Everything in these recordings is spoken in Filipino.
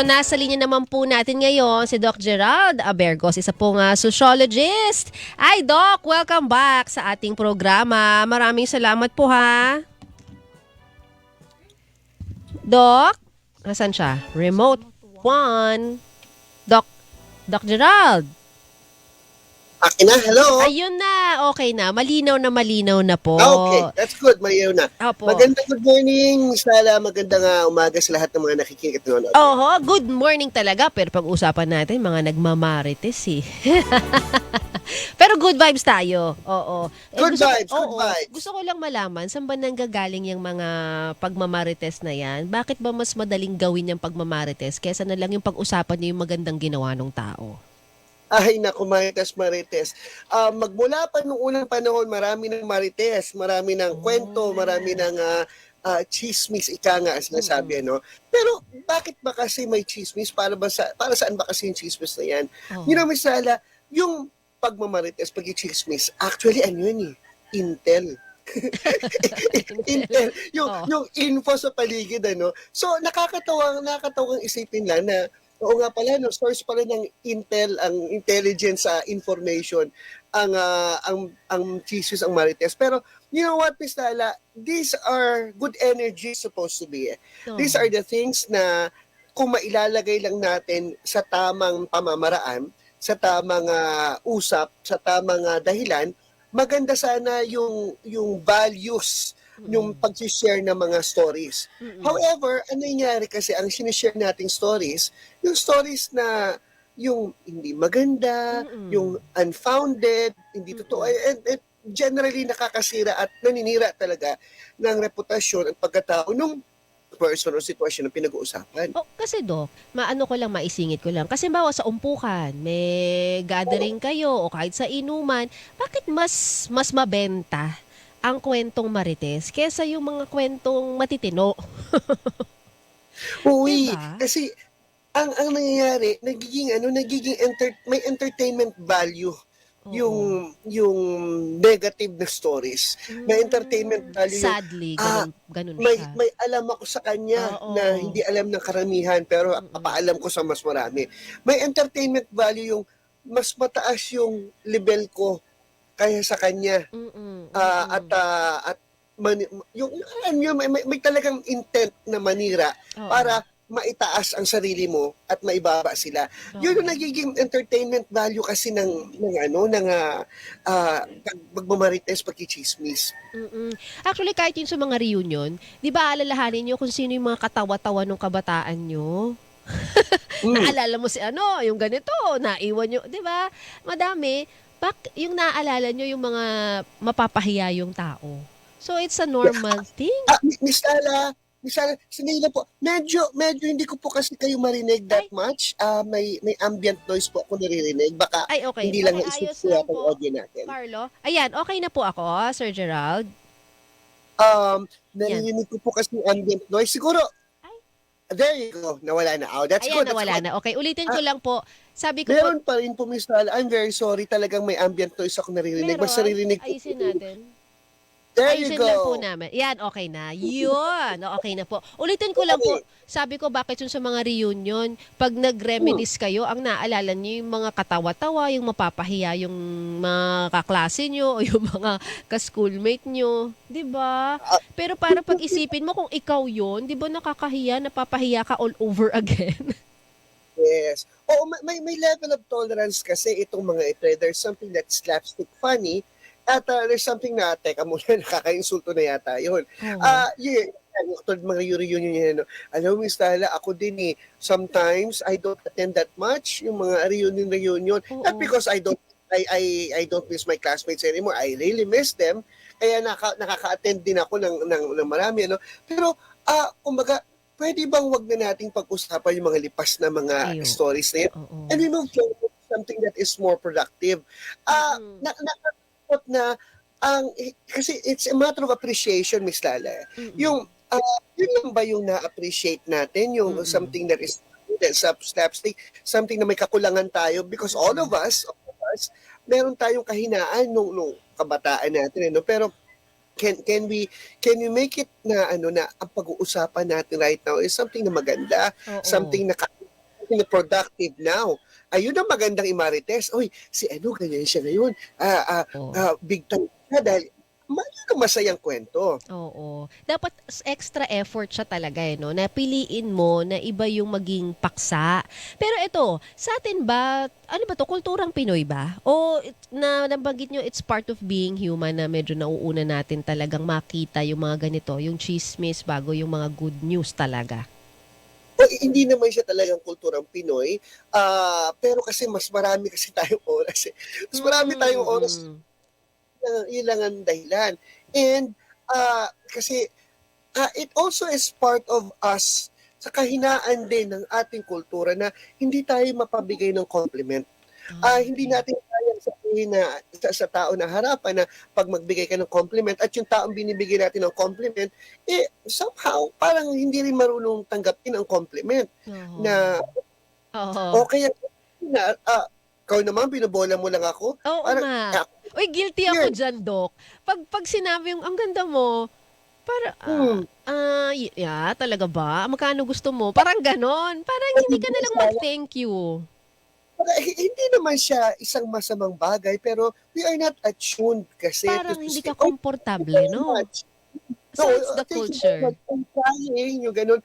Nasa linya naman po natin ngayon si Doc Gerald Abergos, isa pong sociologist. Ay, Doc, welcome back sa ating programa. Maraming salamat po ha. Doc, nasan siya? Remote one. Doc, Doc Gerald. Akin na, hello? Ayun na, okay na. Malinaw na po. Okay, that's good, Mario na. Opo. Magandang good morning, Sala. Magandang umaga sa lahat ng mga nakikinig at nanonood. Oho, good morning talaga. Pero pag-usapan natin, mga nagmamarites eh. Pero good vibes tayo. Oo. Good vibes, good vibes. Gusto ko lang malaman, saan ba nanggagaling yung mga pagmamarites na yan? Bakit ba mas madaling gawin yung pagmamarites kesa na lang yung pag-usapan niyo yung magandang ginawa ng tao? Ay, naku, Marites. Magmula pa nung unang panahon, marami ng Marites, marami ng kwento, marami ng chismis, ika nga, sinasabi, ano? Pero, bakit ba kasi may chismis? Para saan ba kasi yung chismis na yan? You know, Miss Sala, yung pagmamarites, pag-chismis, actually, ano yun eh? Intel. Intel, yung info sa paligid, ano? So, nakakatawang isipin lang na oo nga pala, no, source pala ng intel, ang intelligence information, ang thesis, ang marites. Pero, you know what, Miss Lala, these are good energies supposed to be. These are the things na kung mailalagay lang natin sa tamang pamamaraan, sa tamang usap, sa tamang dahilan, maganda sana yung values yung pag-share ng mga stories. However, ano nangyari kasi, ang sinishare nating stories, yung stories na yung hindi maganda, yung unfounded, hindi totoo, and generally nakakasira at naninira talaga ng reputasyon at pagkatao ng person o sitwasyon na pinag-uusapan. Oh, kasi maano ko lang, maisingit ko lang. Kasi bawa sa umpukan, may gathering kayo o kahit sa inuman, bakit mas mabenta ang kwentong marites kesa yung mga kwentong matitino? Uy, Diba? kasi ang nangyayari, may entertainment value yung negative na stories. May entertainment value Sadly, ganun may siya. may alam ako sa kanya na hindi alam ng karamihan pero papaalam ko sa mas marami. May entertainment value yung mas mataas yung level ko kaya sa kanya. At may talagang intent na manira para maitaas ang sarili mo at maibaba sila. Yun yung nagiging entertainment value kasi ng pagmamarites, pagkichismis. Actually, kahit yun sa mga reunion, di ba alalahanin nyo kung sino yung mga katawa-tawa ng kabataan nyo? Naalala mo si yung ganito, naiwan nyo, di ba? Madami. Yung naaalala nyo yung mga mapapahiya yung tao. So, it's a normal thing. Miss Lala, sinila po, medyo hindi ko po kasi kayo marinig that much. May ambient noise po ako naririnig. Baka Ay, okay. hindi lang Okay, naisip ayos ko lang yata ang po. audio natin. Carlo, ayan, okay na po ako, Sir Gerald. Naririnig ko po kasi yung ambient noise. Siguro, there you go. Nawala na. Oh, that's Ayan, good. nawala na. Okay, ulitin ko lang po. Sabi ko Meron pa rin po, Miss Lala. I'm very sorry. Talagang may ambient noise ako naririnig. Mas naririnig ko. ayusin natin. There you Ayusin lang po go. namin. Yan, okay na. Yun, okay na po. Ulitin ko lang po. Sabi ko, bakit yun sa mga reunion, pag nag-reminisce kayo, ang naalala niyo yung mga katawa-tawa, yung mapapahiya yung mga kaklase nyo, o yung mga ka-schoolmate nyo. Diba? Pero para pag-isipin mo kung ikaw yun, di ba nakakahiya, napapahiya ka all over again? Yes. Oo, may level of tolerance kasi itong mga ito. There's something that's slapstick funny at there's something na, teka muna, nakaka-insulto na yata yun. Tulad mga reunion yun. Alam mo, Miss Lala, ako din eh. Sometimes, I don't attend that much, yung mga reunion. Not because I don't miss my classmates anymore. I really miss them. Kaya nakaka-attend din ako ng marami. Ano? Pero, kumbaga, pwede bang wag na nating pag-usapan yung mga lipas na mga stories na yun? And we move to something that is more productive. Na kasi it's a matter of appreciation, Miss Lala. Yung yun lang ba yung na-appreciate natin, yung something that is slapstick, something na may kakulangan tayo because all of us, meron tayong kahinaan nung kabataan natin, pero can we make it na na ang pag-uusapan natin right now is something na maganda, something na something productive now. Ayun ang magandang imarites. Oy, si ano, ganyan siya ngayon. Oo. Big time siya dahil yun ang masayang kwento. Oo. Dapat extra effort siya talaga eh, no? Na piliin mo na iba yung maging paksa. Pero ito, sa atin ba, ano ba to, kulturang Pinoy ba? O nabanggit nyo, it's part of being human na medyo nauuna natin talagang makita yung mga ganito, yung chismis bago yung mga good news talaga. O, hindi naman siya talagang kulturang Pinoy, pero kasi mas marami kasi tayong oras eh. Mas marami tayong oras, Mm. yun lang ang dahilan. And kasi it also is part of us sa kahinaan din ng ating kultura na hindi tayo mapabigay ng compliment. Hindi Okay. natin kayang sabihin na sa tao na harapan na pag magbigay ka ng compliment at yung taong binibigay natin ng compliment, somehow parang hindi rin marunong tanggapin ang compliment Oo. na Oo. okay na ikaw naman binobola mo lang ako. Oo Parang nga. Uy, guilty ako weird. dyan, Doc. Pag sinabi yung, ang ganda mo, para, Hmm. yeah, talaga ba? Magkano gusto mo? Parang ganon. Parang hindi ka na lang mag-thank you. Hindi naman siya isang masamang bagay pero we are not attuned kasi Parang to hindi say, ka "Oh, thank you komportable, very no? much." So, No, it's the thank you very culture. much. I'm trying, yung gano'n.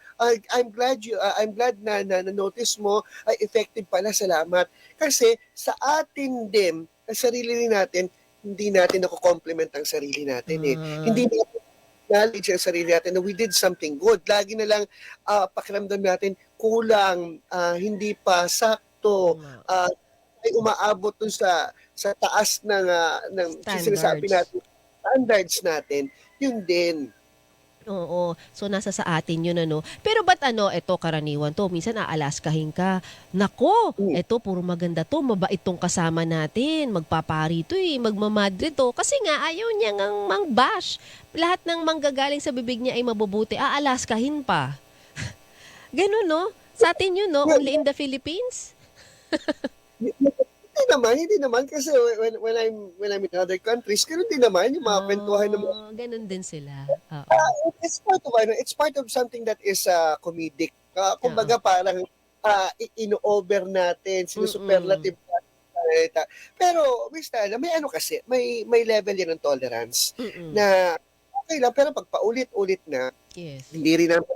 I'm glad na notice mo ay effective pala, salamat. Kasi sa atin din, sa sarili rin natin, hindi natin nako-compliment ang sarili natin, eh. Ah, Hindi natin acknowledge ang sarili natin na we did something good. Lagi na lang, pakiramdam natin kulang, hindi pa oo sakto, nga. ay umaabot dun sa taas ng sinasabi Standards. natin, standards natin, yun din. Oo. So, nasa sa atin yun, ano. Pero ba't ano, eto karaniwan to, minsan aalaskahin ka. Nako, Hmm. eto puro maganda to, mabait tong kasama natin, magpapari to eh, magmamadre to. Kasi nga, ayaw niya ngang mang-bash. Lahat ng manggagaling sa bibig niya ay mabubuti, aalaskahin pa. Ganun, no? Sa atin yun, no? Only in the Philippines? Hindi naman kasi when I'm in other countries, gano'n din naman yung mga kwentuhan ng mga Ganun din sila. Oo. it's part of something that is comedic. Oo. Kumbaga parang ino-over natin, Mm. sinusuperlative natin sa salita. Pero basta may ano kasi, may level yan ng tolerance Mm. na okay lang pero pag paulit-ulit na, Yes. hindi rin naman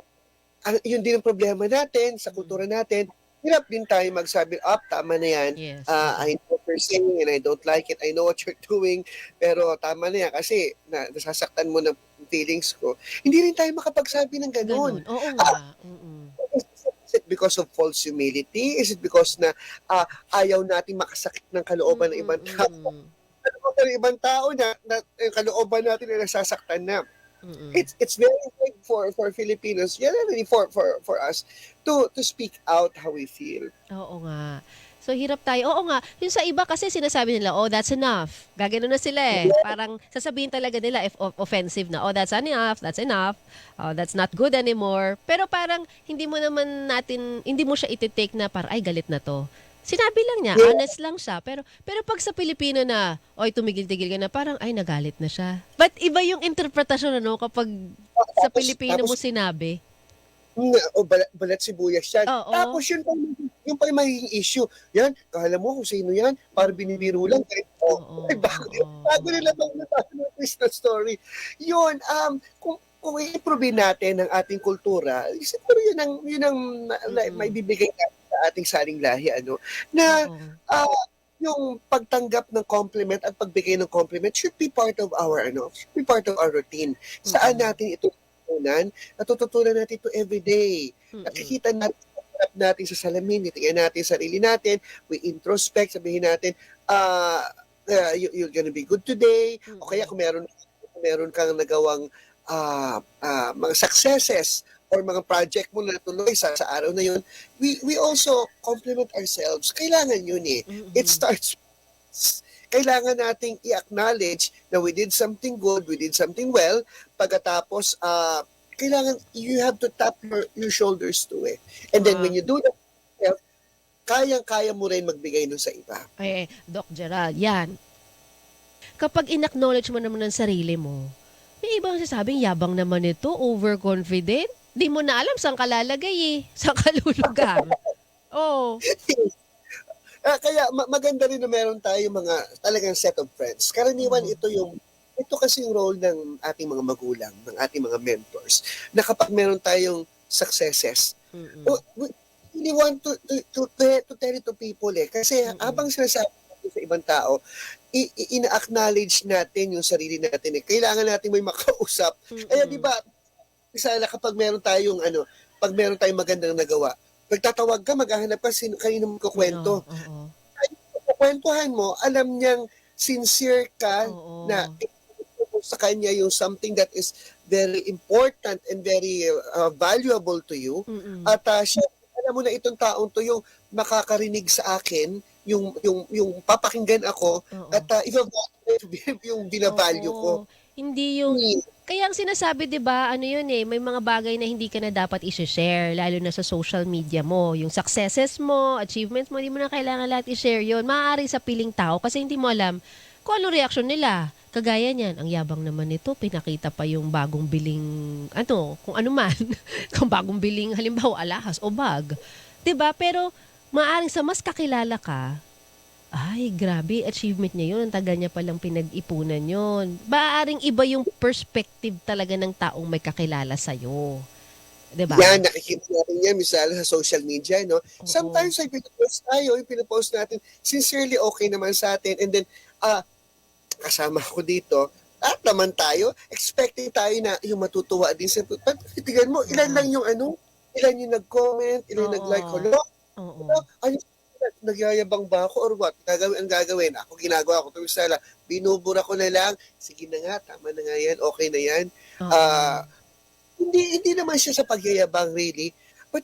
yun din ang problema natin sa Mm. kultura natin. Hirap din tayo magsabi, tama na yan. Yes. I know what you're saying and I don't like it. I know what you're doing. Pero tama na yan kasi nasasaktan mo ng feelings ko. Hindi rin tayo makapagsabi ng Gano'n. gano'n. Oo nga. Mm. Is it because of false humility? Is it because na ayaw nating makasakit ng kalooban ng ibang tao? Mm. Kalooban ng ibang tao na yung kalooban natin na nasasaktan na. Mm. It's very big for Filipinos, generally for us to speak out how we feel. Oo nga. So, hirap tayo. Oo nga, yung sa iba kasi sinasabi nila, "Oh, that's enough." Gaganon na sila eh. Parang sasabihin talaga nila if offensive na, "Oh, that's enough, that's enough. Oh, that's not good anymore." Pero parang hindi mo siya iti-take na parang, "Ay, galit na 'to." Sinabi lang niya, Yeah, honest lang siya. Pero pag sa Pilipino na, "Oy, tumigil-tigil ka na," parang, "Ay, nagalit na siya." But iba yung interpretasyon ano kapag sa tapos Pilipino tapos mo sinabi. balat sibuyas yan. Oo. Tapos yun pa yung magiging issue. Yan, akala mo kung sino yan, parang Mm. binibiro lang. Oo, Ay, oo, bago oo. nila bang twist na story. Yun, kung i-improve natin ang ating kultura, siguro yun ang Mm. maibibigay natin sa ating saling lahi, ano, na Oo. ah, yung pagtanggap ng compliment at pagbigay ng compliment should be part of should be part of our routine. Saan Mm. natin ito natutunan? Natututunan natin ito everyday. Mm. Nakikita natin sa harap natin sa salamin, titingnan natin sarili natin, we introspect, sabihin natin, you're gonna be good today, o kaya Mm. kung meron kang nagawang mga successes or mga project mo na natuloy sa araw na yun, we also compliment ourselves. Kailangan yun eh. It Mm. starts kailangan nating i-acknowledge na we did something good, we did something well, pagkatapos kailangan you have to tap your shoulders to it. And then when Ah, you do that, kayang-kaya mo rin magbigay nun sa iba. Doc Gerald, yan. Kapag in-acknowledge mo naman ang sarili mo, may ibang sasabing yabang naman ito, overconfident. Di mo na alam saan ka lalagay eh. Saan ka lulugar. Oo. Kaya maganda rin na meron tayong mga talagang set of friends. Karaniwan Oo. ito kasi yung role ng ating mga magulang, ng ating mga mentors, na kapag meron tayong successes, Mm. we really want to tell it to people, eh. Kasi Mm. habang sinasabi natin sa ibang tao, ina-acknowledge natin yung sarili natin, eh. Kailangan natin may makausap. Kaya 'di Mm. ba, sana kapag meron tayong ano, 'pag meron tayong magandang nagawa, magtatawag ka, maghahanap ka kanino Oo, magkukuwento. oo. Kukwentuhan mo, alam niyang sincere ka na Oo. mo sa kanya yung something that is very important and very valuable to you. Mm. At siya, alam mo na itong taong to yung makakarinig sa akin, yung papakinggan ako at Oo. i-value yung binavalue ko. Oo. Hindi yung Hmm, kaya ang sinasabi 'di ba, ano yun, eh, may mga bagay na hindi ka na dapat i-she-share lalo na sa social media mo. Yung successes mo, achievements mo, hindi mo na kailangan lahat i-share yun. Maaari sa piling tao kasi hindi mo alam kung anong reaksyon nila. Kagaya niyan, ang yabang naman nito, pinakita pa yung bagong biling ano, kung ano man, kung bagong biling halimbawa alahas o bag, 'di ba? Pero maaaring sa mas kakilala ka, ay, grabe achievement niya yun, ang tagal niya palang pinag-ipunan yun. Maaaring iba yung perspective talaga ng taong may kakilala sa'yo, 'di ba? yan, nakikita natin yan misal sa social media, no? Oo. Sometimes ay pinopost tayo, yung pinopost natin, sincerely okay naman sa atin, and then, kasama ko dito, at naman tayo, expecting tayo na yung matutuwa din sa tignan mo, ilan Oo. lang yung ano, ilan yung nag-comment, ilan yung nag-like, Oo. hala, Oo. hala, ano, nagyayabang ba ako or what? Ang gagawin, ako ginagawa ko tuwing sala, binubura ko na lang, sige na nga, tama na nga yan, okay na yan. Oo. Ah, hindi naman siya sa pagyayabang really, but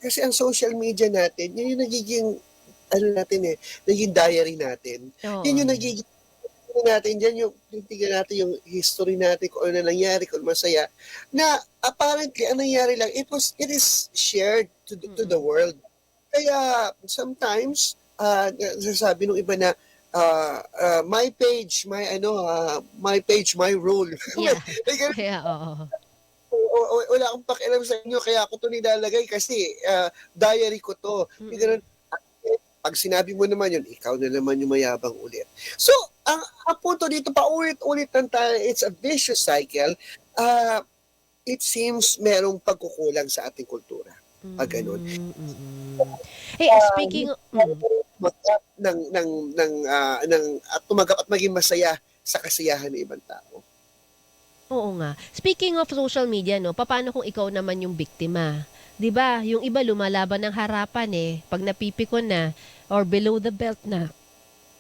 kasi ang social media natin, yun yung nagiging, ano natin eh, naging diary natin. Yun yung Oo. nagiging natin diyan yung titignan natin yung history natin kung ano nangyari, kung masaya, na apparently ang nangyari lang it is shared to the Mm. world. Kaya sometimes, nasasabi nung iba na, my page, my rule. Yeah. May ganun, Kaya oo. wala akong pakialam sa inyo kaya ako 'to nilalagay kasi, diary ko 'to, yung Mm. gano'n. 'Pag sinabi mo naman yun, ikaw na naman yung mayabang ulit. So, ang punto dito, paulit-ulit lang tayo, it's a vicious cycle. Ah, it seems merong pagkukulang sa ating kultura, 'pag gano'n. Hmm, mm. Speaking Tumanggap at tumanggap at maging masaya sa kasiyahan ng ibang tao. oo nga. Speaking of social media 'no, papaano kung ikaw naman yung biktima? 'Di ba, yung iba lumalaban ng harapan, eh, 'pag napipikon na or below the belt na.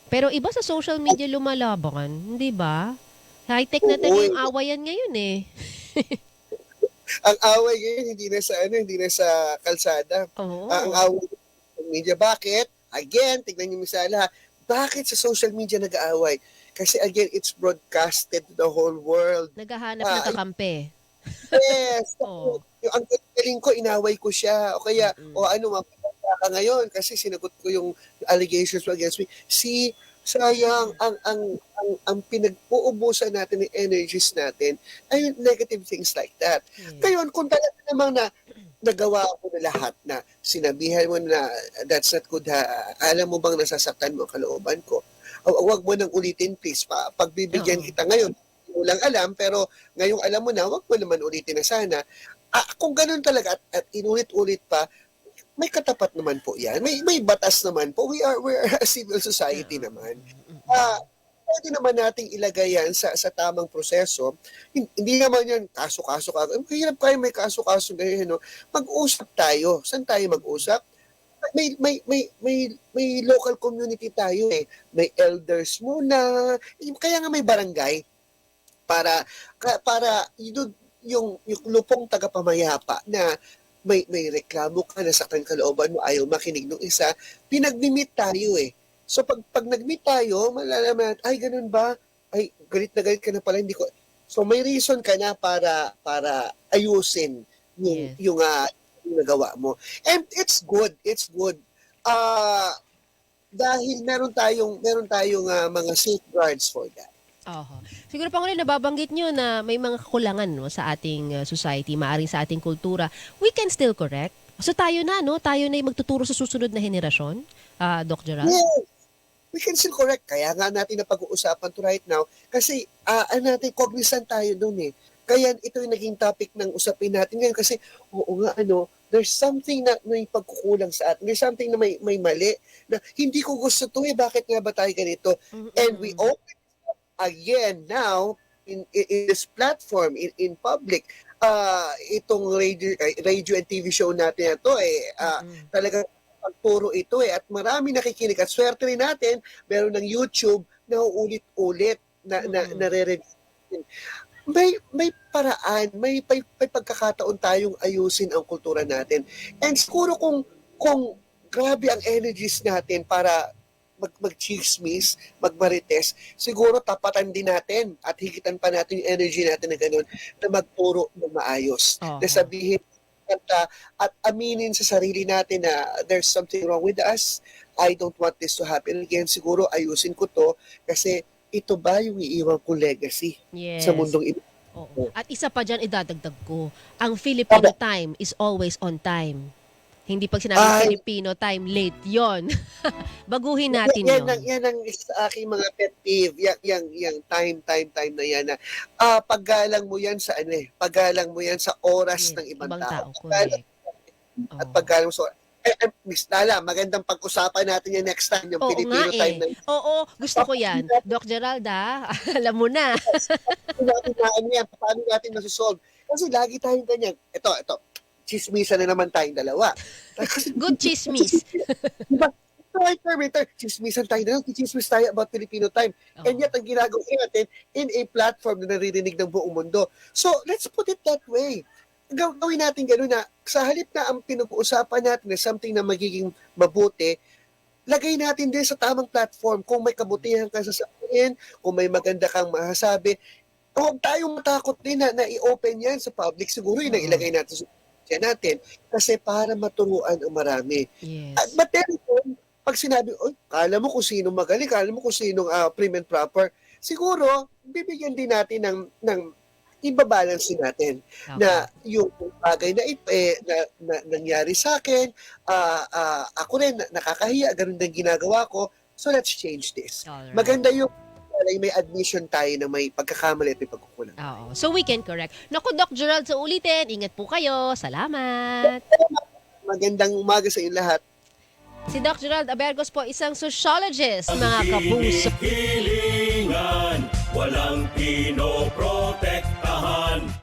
Pero iba sa social media lumalaban, 'di ba? High-tech na Oo, talaga yung awayan ngayon, eh. ang away ngayon hindi na sa kalsada. Ang Oo. away sa social media. Bakit? Again, tignan niyo misala, bakit sa social media nag-aaway? Kasi again, it's broadcasted to the whole world. Naghahanap ng Ah, kakampi. yes, Oo. yung ang galing ko, inaway ko siya o kaya, o Mm. ano, mapapala ka ngayon kasi sinagot ko yung allegations mo against me. See, sayang ang pinag-uubusan natin ng energies natin ay yung negative things like that. Yes. Ngayon, kung talaga namang nagawa mo na lahat na sinabihan mo na that's not good ha, alam mo bang nasasaktan mo ang kalooban ko? Wag mo nang ulitin please, pagbibigyan Oo. kita ngayon, hindi mo lang alam pero ngayong alam mo na, wag mo naman ulitin na sana. Kung gano'n talaga at inulit-ulit pa, may katapat naman po 'yan, may batas naman po. We're a civil society Oo. naman. Mm. Puwede naman nating ilagay 'yan sa tamang proseso. Hindi naman 'yan kaso-kaso kaagad. Mahirap kaya may kaso-kaso ganyan 'no. Mag-usap tayo. Saan tayo mag-usap? May local community tayo, eh. May elders muna, kaya nga may barangay para yung lupong tagapamayapa na may reklamo ka, nasaktan ka looban mo, ayaw makinig nung isa, pinagmi-meet tayo, eh. So pag nag-meet tayo, malalaman natin, ay gano'n ba? Ay galit na galit ka na pala, hindi ko so may reason ka na para ayusin yung Yes. yung, yung nagawa mo. And it's good. Ah, dahil meron tayong, mga safeguards for that. Oho. Siguro Pangulo nababanggit niyo na may mga kakulangan 'no, sa ating, society, maaaring sa ating kultura. We can still correct. So tayo na, no? Tayo na yung magtuturo sa susunod na henerasyon, Doc Gerald? Yes, we can still correct. Kaya nga natin na pag-uusapan to right now kasi natin cognizant tayo doon eh. Kaya ito yung naging topic ng usapin natin ngayon kasi oo nga there's something na may pagkukulang sa atin. There's something na may mali na hindi ko gusto to eh. Bakit nga ba tayo ganito? And we open again now in this platform in public itong radio and TV show natin na to talagang pagturo ito at marami nakikinig at swerte rin natin meron ng YouTube na uulit-ulit na nare-review. May paraan, may pagkakataon tayong ayusin ang kultura natin. And siguro kung grabe ang energies natin para mag-chismis, magmarites, siguro tapatan din natin at higitan pa natin yung energy natin na gano'n na magturo ng maayos. Na sabihin at aminin sa sarili natin na there's something wrong with us. I don't want this to happen again. Siguro ayusin ko to kasi ito ba yung iiwan ko legacy sa mundong ito? Oo. At isa pa dyan, idadagdag ko, ang Filipino time is always on time. Hindi pag sinabi Filipino time, late yon. Baguhin natin yun. Yan ang aking mga pet peeve. Yang time na yan. Paggalang mo yan sa paggalang mo yan sa oras ng ibang tao. At paggalang mo sa Miss Lala, magandang pag-usapan natin yan next time, yung Filipino time. Oo, gusto ko yan. Doc Gerald, alam mo na. Paano natin masusolve? Kasi lagi tayong ganyan. Ito, chismisan na naman tayong dalawa. Good chismis. Diba? Chismisan tayo na lang. Chismis tayo about Filipino time. And yet, ang ginagawa natin in a platform na naririnig ng buong mundo. So, let's put it that way. Gawin natin gano'n na sa halip na ang pinag-uusapan natin na something na magiging mabuti, lagay natin din sa tamang platform. Kung may kabutihan ka sasabihin, kung may maganda kang masasabi, huwag tayong matakot din na i-open yan sa public. Siguro yun ang ilagay natin sa natin kasi para maturuan ang marami. Yes. But then, pag sinabi, kala mo kung sino magaling, kala mo kung sinong prim and proper, siguro, bibigyan din natin ng ibabalance natin na yung bagay na nangyari sa akin, ako rin nakakahiya, ganun din ginagawa ko, so let's change this. Alright. Maganda yung may admission tayo na may pagkakamali at may pagkukulang. So we can correct. Naku, Doc Gerald, sa ulitin, ingat po kayo. Salamat. Magandang umaga sa inyo lahat. Si Doc Gerald Abergos po, isang sociologist, mga kapuso. Hilingan, walang pinoprotektahan.